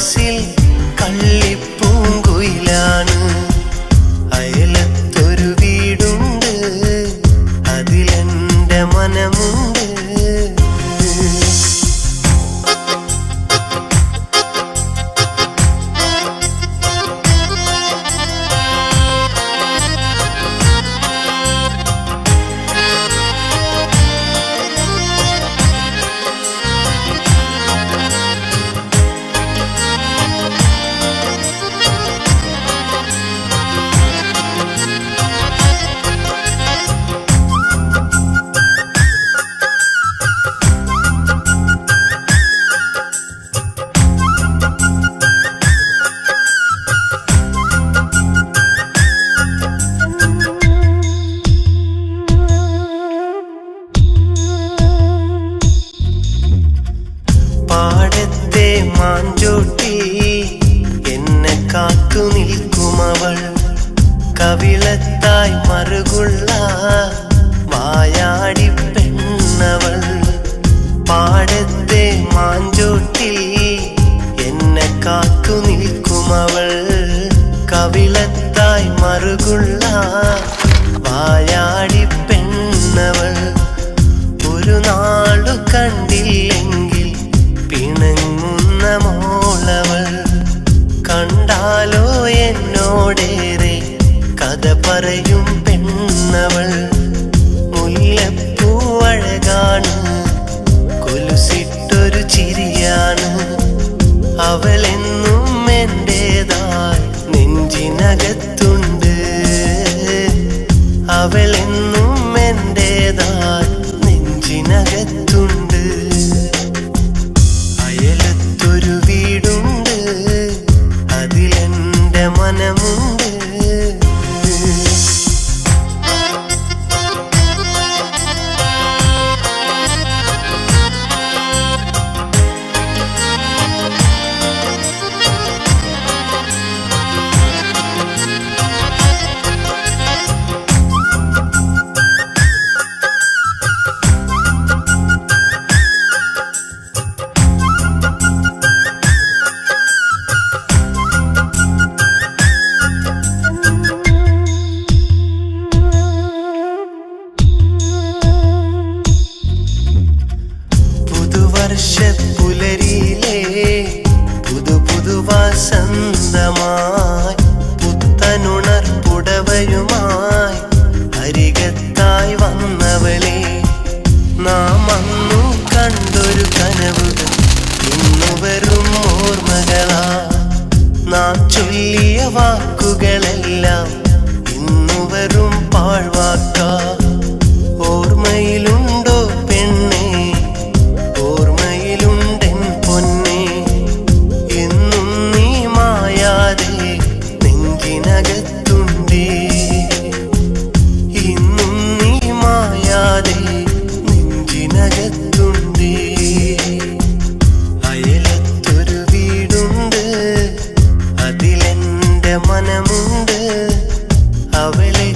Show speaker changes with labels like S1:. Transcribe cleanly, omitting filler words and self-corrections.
S1: മനസ്സിൽ കള്ളിപ്പൂങ്കുയിലാണ്. അയലത്തൊരു വീടുണ്ട്, അതിലെന്റെ മനമുണ്ട്. പാടത്തെ മാഞ്ചോട്ടി എന്നെ കാത്തു നിൽക്കുമവൾ, കവിളത്തായി മറുകുള്ള വായാടി പെണ്ണവൾ. പാടത്തെ മാഞ്ചോട്ടി എന്നെ കാത്തു നിൽക്കുമവൾ, കവിളത്തായി മറുകുള്ള വായാടി പെണ്ണവൾ. ഒരു നാളു കണ്ടില്ലെങ്കിൽ പിണങ്ങുന്ന മോളവൾ, കണ്ടാലോ എന്നോടേറെ കഥ പറയും പെണ്ണവൾ. മുല്ലപ്പൂവഴകാണ്, കൊലുസിട്ടൊരു ചിരിയാണ്, അവളെന്നും എന്റേതായി നെഞ്ചിനകത്തുണ്ട്. അവളെന്നും എന്റേതായി നെഞ്ചിനകത്തുണ്ട്. അയലത്തൊരു വീടുണ്ട്, അതിലെന്റെ മനമുണ്ട്. വർഷപ്പുലരിയിലെ പുതുവസന്തമായി പുത്തനുണർപ്പുടവയുമായി അരികത്തായി വന്നവളെ, നാം അന്നു കണ്ടൊരു കനവുകൾ ഇന്നു വെറും ഓർമ്മകളാ. നാം ചൊല്ലിയ വാക്കുകളെല്ലാം ഇന്നു വെറും പാഴ്വാക്കാ. ഓർമ്മയിലുണ്ടോ പെണ്ണേ, ഓർമ്മയിലുണ്ടെൻ പൊന്നേ, എന്നും നീ മായാതെ നെഞ്ചിനകത്തുണ്ടേ. ഇന്നും നീ മായാതെ നെഞ്ചിനകത്തുണ്ടേ. അയലത്തൊരു വീടുണ്ട്, അതിലെന്റെ മനമുണ്ട്, അവളെ